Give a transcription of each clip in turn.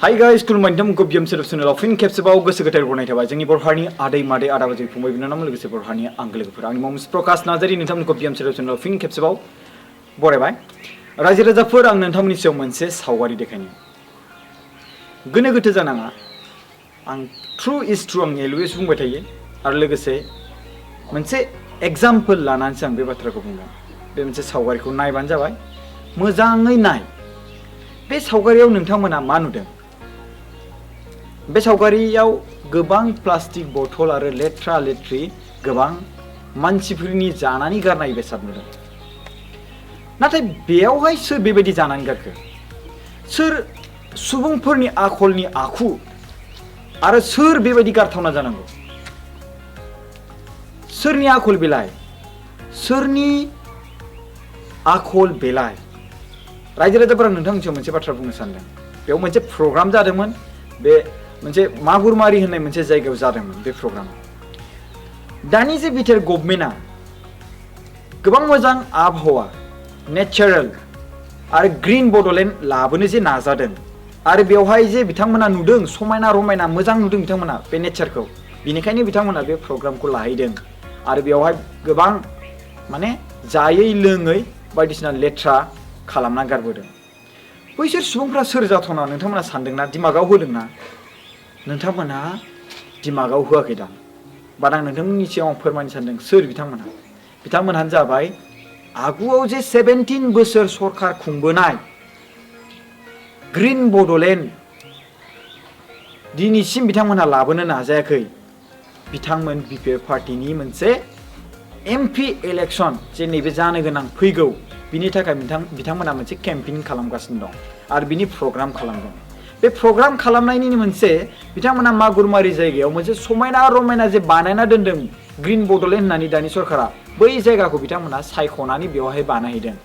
Hi guys, खुलुमबाय नोंथांमोनखौ BM celeb चेनेलाव फिन खेबसेबाव गोसो गोथार बरायनाय थाबाय जोंनि बर' हारिनि आदै मादै आदा बाजै फंबाय बिनानाव लोगोसे बर' हारिनि आंगो लोगोफोर आंनि मुं प्रकाश नार्जारी नोंथांमोनखौ बिएम सेलेब चेनेलाव फिन खेबसेबाव बरायबाय रायजो राजाफोर आं नोंथांमोननि सायाव मोनसे सावगारि देखायनो गोनो गोथो जानाङा आं ट्रु इज ट्रु आं एलवेज बुंबाय थायो आरो लोगोसे मोनसे एग्जाम्पल लानानैसो आं बे बाथ्राखौ बुंगोन बे मोनसे सावगारिखौ नायबानो जाबाय मोजाङै नाय बे सावगारियाव नोंथांमोना मा नुदों बे सावगारियाव गोबां प्लास्टिक बथल आरो लेथ्रा लेथ्रि गोबां मानसिफोरनि जानानै गारनाय बेसाद नुदों नाथाय बेयावहाय सोर बेबायदि जानानै गारखो सोर सुबुंफोरनि आखलनि आखु आरो सोर बेबायदि गारथावना जानांगौ सोरनि आखल बेलाय सोरनि आखल बेलाय रायजो राजाफोरा नोंथांमोननिसिम मोनसे बाथ्रा बुंनो सानदों बेयाव मोनसे प्रग्राम जादोंमोन बे मोनसे मागुरमारि होननाय मोनसे जायगायाव जादोंमोन बे प्रग्रामा दानि जे बिटिआर गभर्नमेन्टआ गोबां मोजां आबहावा नेचारेल आरो ग्रीन बडलेण्ड लाबोनो जे नाजादों आरो बेवहाय जे बिथांमोना नुदों समायना रमायना मोजां नुदों बिथांमोना बे नेचारखौ बिनिखायनो बिथांमोना बे प्रग्रामखौ लाहैदों आरो बेवहाय गोबां माने जायै लोङै बायदिसिना लेथ्रा खालामना गारबोदों बैसोर सुबुंफ्रा सोर जाथावना नोंथांमोना सानदोंना दिमागाव होदोंना नोंथांमोना दिमागाव होआखै दां बाट आं नोंथांमोननि सिगाङाव फोरमायनो सानदों सोर बिथांमोनहानो जाबाय आगुआव जे 17 बोसोर सरकार खुंबोनाय ग्रीन बडलेण्ड दिनैसिम बिथांमोनहा लाबोनो नाजायाखै बिथांमोन बिपिएफ पार्टीनि मोनसे एमपि इलेक्शन जे नैबे जानो गोनां फैगौ बिनि थाखाय बिथांमोना मोनसे केम्पेइन खालामगासिनो दं आरो बिनि प्रग्राम खालामदों बे प्रग्राम खालामनायनि मोनसे बिथांमोना मागुरमारि जायगायाव मोनसे समायना रमायना जे बानायना दोनदों ग्रीन बडलेण्ड होननानै दानि सरकारा बै जायगाखौ बिथांमोना सायख'नानै बेवहाय बानायहैदों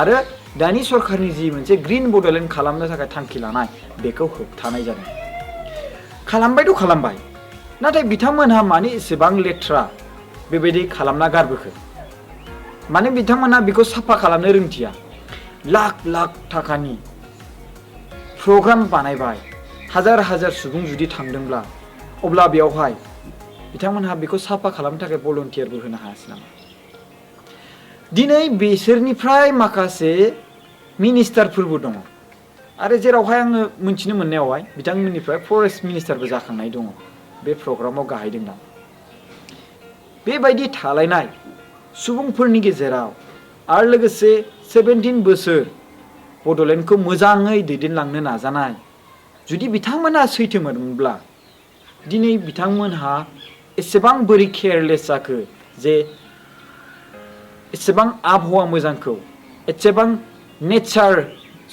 आरो दानि सरकारनि जि मोनसे ग्रीन बडलेण्ड खालामनो थाखाय थांखि लानाय बेखौ होबथानाय जादों खालामबायथ' खालामबाय नाथाय बिथांमोनहा माने एसेबां लेथ्रा बेबायदि खालामना गारबोखो माने बिथांमोना बेखौ साफा खालामनो रोंथिया लाख लाख थाखानि प्रग्राम बानायबाय हाजार हाजार सुबुं जुदि थांदोंब्ला अब्ला बेवहाय बिथांमोनहा बेखौ साफा खालामनो थाखाय भलन्टियारबो होनो हायासै नामा दिनै बिसोरनिफ्राय माखासे मिनिस्टारफोरबो दङ आरो जेरावहाय आङो मिथिनो मोननायावहाय बिथांमोननिफ्राय फरेस्ट मिनिस्टारबो जाखांनाय दङ बे प्रग्रामाव गाहायदों दा बेबायदि थालायनाय सुबुंफोरनि गेजेराव आरो लोगोसे 17 बोसोर बडलेण्डखौ मोजाङै दैदेनलांनो नाजानाय जुदि बिथांमोनहा सैथोमोनब्ला दिनै बिथांमोनहा एसेबां बोरै केयारलेस जाखो जे एसेबां आबहावा मोजांखौ एसेबां नेचार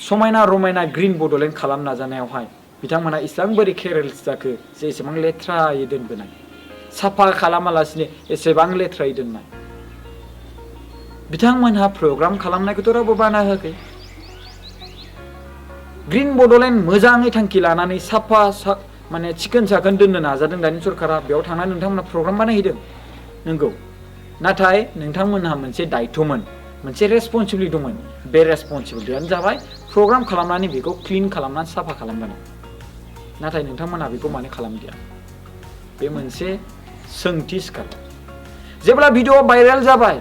समायना रमायना ग्रीन बडलेण्ड खालामनो नाजानायावहाय बिथांमोनहा एसेबां बोरै केयारलेस जाखो जे एसेबां लेथ्रायै दोनबोनाय साफा खालामालासिनो एसेबां लेथ्रायै दोननाय बिथांमोनहा प्रग्राम खालामनायखौथ' रावबो बाना होआखै ग्रीन बडलेण्ड मोजाङै थांखि लानानै साफा माने सिखोन साखोन दोननो नाजादों दानि सरकारा बेयाव थांनानै नोंथांमोनहा प्रग्राम बानायहैदों नंगौ नाथाय नोंथांमोनहा मोनसे दायित्वमोन मोनसे रेसपन्सिबिलिटि दंमोन बे रेसपन्सिबिलिटियानो जाबाय प्रग्राम खालामनानै बेखौ क्लिन खालामनानै साफा खालामबानो नाथाय नोंथांमोनहा बेखौ मानो खालामदिया बे मोनसे सोंथि सिखारबाय जेब्ला भिडिअ भाइरेल जाबाय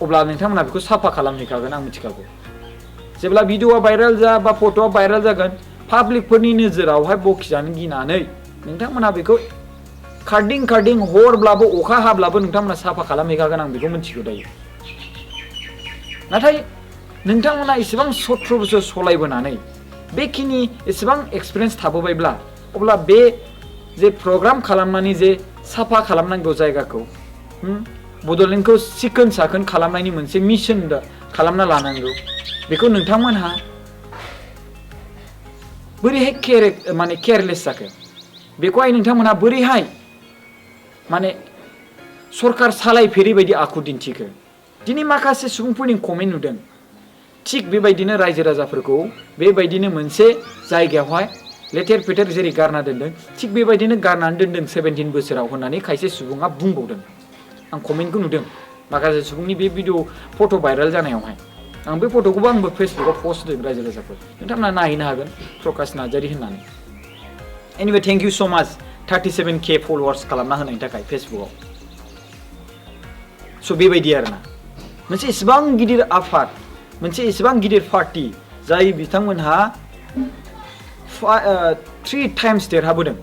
अब्ला नोंथांमोनहा बेखौ साफा खालामहैखागोन आं मिथिखागौ जेब्ला भिडिअआ भाइरेल जा बा फट'आ भाइरेल जागोन पाब्लिकफोरनि नोजोरावहाय बखिजानो गिनानै नोंथांमोनहा बेखौ खारदिं हरब्लाबो अखा हाब्लाबो नोंथांमोनहा साफा खालामहैखागोन आं बेखौ मिथिगौ दायो नाथाय नोंथांमोनहा एसेबां 17 बोसोर सलायबोनानै बेखिनि एसेबां एक्सपिरियेन्स थाबोबायब्ला अब्ला बे जे प्रग्राम खालामनानै जे साफा खालामनांगौ जायगाखौ बडलेण्डखौ सिखोन साखोन खालामनायनि मोनसे मिशन खालामना लानांगौ बेखौ नोंथांमोनहा बोरैहाय केयारलेस जाखो बेखौहाय नोंथांमोनहा बोरैहाय माने सरकार सालायफेरै बायदि आखु दिन्थिखो दिनै माखासे सुबुंफोरनि कमेन्ट नुदों थिग बेबायदिनो रायजो राजाफोरखौ बेबायदिनो मोनसे जायगायावहाय लेथेर फेथेर जेरै गारना दोनदों थिग बेबायदिनो गारनानै दोनदों 17 बोसोराव होननानै खायसे सुबुङा बुंबावदों आं कमेन्टखौ नुदों माखासे सुबुंनि बे भिडिअ फट' भाइरेल जानायावहाय आं बे फट'खौबो आंबो फेसबुकाव पस्ट होदों रायजो राजाफोर नोंथांमोना नायहैनो हागोन प्रकाश नार्जारी होननानै एनिवे थेंक इउ स' माच 37K फलोवार्स खालामना होनायनि थाखाय फेसबुकाव स' बेबायदि आरोना मोनसे इसेबां गिदिर आफाद मोनसे इसेबां गिदिर पार्टी जाय बिथांमोनहा 3 टाइम्स देरहाबोदों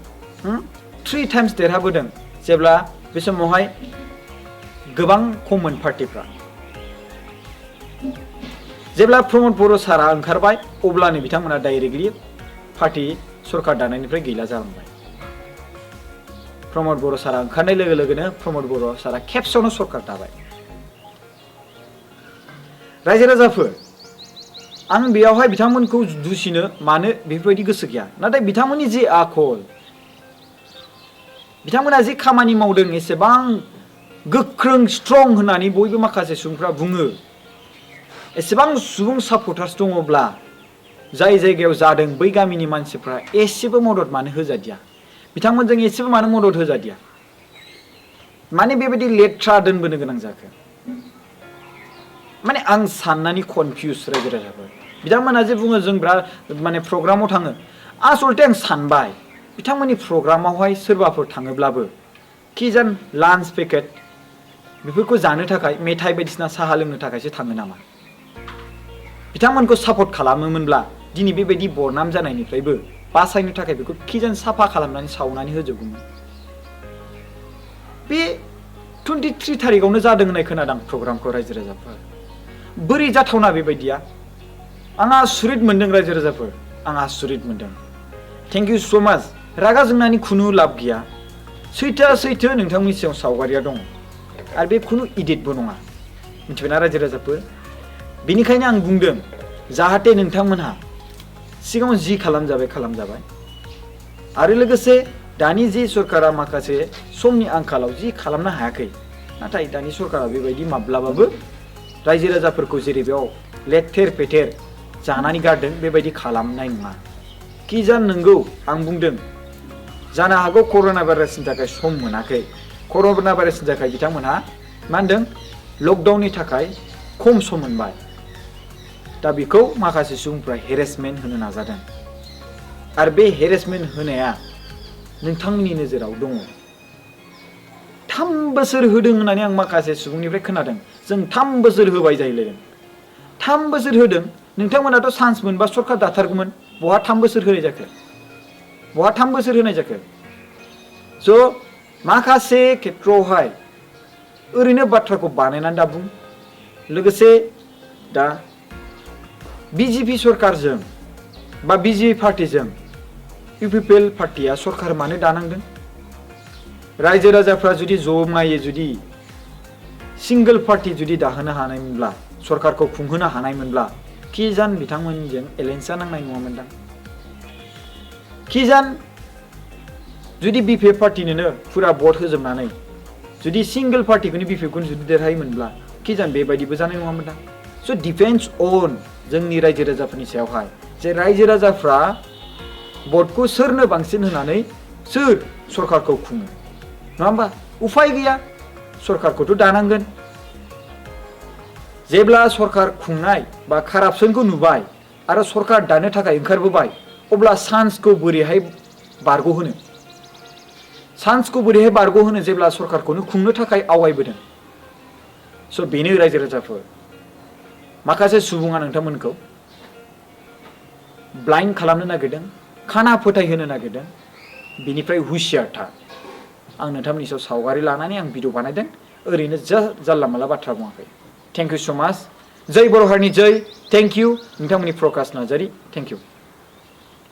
3 टाइम्स देरहाबोदों जेब्ला बे समावहाय गोबां खममोन पार्टीफ्रा जेब्ला प्रमद बर' सारा ओंखारबाय अब्लानो बिथांमोना डाइरेक्टलि पार्टी सरकार दानायनिफ्राय गैला जालांबाय प्रमद बर' सारा ओंखारनाय लोगो लोगोनो प्रमद बर' सारा खेबसेयावनो सरकार दाबाय रायजो राजाफोर आं बेयावहाय बिथांमोनखौ दुसिनो मानो बेफोरबायदि गोसो गैया नाथाय बिथांमोननि जे आखल बिथांमोना जे खामानि मावदों एसेबां गोख्रों स्ट्रं होननानै बयबो माखासे सुबुंफ्रा बुङो एसेबां सुबुं सापर्टार्स दङब्ला जाय जायगायाव जादों बै गामिनि मानसिफ्रा एसेबो मदद मानो होजादिया बिथांमोनजों एसेबो मानो मदद होजादिया माने बेबायदि लेथ्रा दोनबोनो गोनां जाखो माने आं साननानै कनफिउस रायजो राजाफोर बिथांमोना जे बुङो जों माने प्रग्रामाव थाङो आसलथे आं सानबाय बिथांमोननि प्रग्रामावहाय सोरबाफोर थाङोब्लाबो किजान लान्च पेकेट बेफोरखौ जानो थाखाय मेथाइ बायदिसिना साहा लोंनो थाखायसो थाङो नामा बिथांमोनखौ सापर्ट खालामोमोनब्ला दिनै बेबायदि बरनाम जानायनिफ्रायबो बासायनो थाखाय बेखौ किजान साफा खालामनानै सावनानै होजोबगौमोन बे 23 थारिखआवनो जादों होननाय खोनादों प्रग्रामखौ रायजो राजाफोर बोरै जाथावना बेबायदिया आंहा आसुरित मोनदों रायजो राजाफोर आं आसुरित मोनदों थेंक इउ स' माच रागा जोंनानै खुनु लाब गैया सैथो नोंथांमोननि सिगाङाव सावगारिया दङ आरो बे खुनु इडिटबो नङा मिथिबायना रायजो राजाफोर बेनिखायनो आं बुंदों जाहाथे नोंथांमोनहा सिगाङाव जि खालामजाबाय आरो लोगोसे दानि जि सरकारा माखासे समनि आंखालाव जि खालामनो हायाखै नाथाय दानि सरकारा बेबायदि माब्लाबाबो रायजो राजाफोरखौ जेरै बेयाव लेथेर फेथेर जानानै गारदों बेबायदि खालामनाय नङा किजान नंगौ आं बुंदों जानो हागौ कर'ना भाइरासनि थाखाय सम मोनाखै कर'ना भाइरासनि थाखाय बिथांमोनहा मा होनदों लकडाउननि थाखाय खम सम मोनबाय दा बेखौ माखासे सुबुंफ्रा हेरेसमेन्ट होनो नाजादों आरो बे हेरेसमेन्ट होनाया नोंथांमोननि नोजोराव दङ 3 बोसोर होदों होननानै आं माखासे सुबुंनिफ्राय खोनादों जों 3 बोसोर होबाय जाहैलायदों 3 बोसोर होदों नोंथांमोनाथ' चान्स मोनबा सरकार दाथारगौमोन बहा 3 बोसोर होनाय जाखो स' माखासे खेत्रआवहाय ओरैनो बाथ्राखौ बानायनानै दा बुं लोगोसे दा बिजेपि सरकारजों बा बिजेपि पार्टीजों इउपिपिएल पार्टीया सरकार मानो दानांदों रायजो राजाफ्रा जुदि जमायै जुदि सिंगल पार्टी जुदि दाहोनो हानायमोनब्ला सरकारखौ खुंहोनो हानायमोनब्ला किजान बिथांमोनजों एलायन्सआ नांनाय नङामोनदां किजान जुदि बिपिएफ पार्टीनोनो फुरा भट होजोबनानै जुदि सिंगल पार्टीखौनो बिपिएफखौनो जुदि देरहायोमोनब्ला किजान बेबायदिबो जानाय नङामोनदां स' डिपेन्ड्स अन जोंनि रायजो राजाफोरनि सायावहाय जे रायजो राजाफ्रा भटखौ सोरनो बांसिन होनानै सोर सरकारखौ खुङो नङा होमबा उफाय गैया सरकारखौथ' दानांगोन जेब्ला सरकार खुंनाय बा कारापसनखौ नुबाय आरो सरकार दानो थाखाय ओंखारबोबाय अब्ला चान्सखौ बोरैहाय बारग'होनो जेब्ला सरकारखौनो खुंनो थाखाय आवगायबोदों स' बेनो रायजो राजाफोर माखासे सुबुङा नोंथांमोनखौ ब्लाइन्ड खालामनो नागिरदों खाना फोथायहोनो नागिरदों बिनिफ्राय हुसियार था आं नोंथांमोननि सायाव सावगारि लानानै आं भिडिअ बानायदों ओरैनो जानला माला बाथ्रा बुङाखै थेंक इउ स' माच जय बर' हारिनि जय थेंक इउ नोंथांमोननि प्रकाश नार्जारी थेंक इउ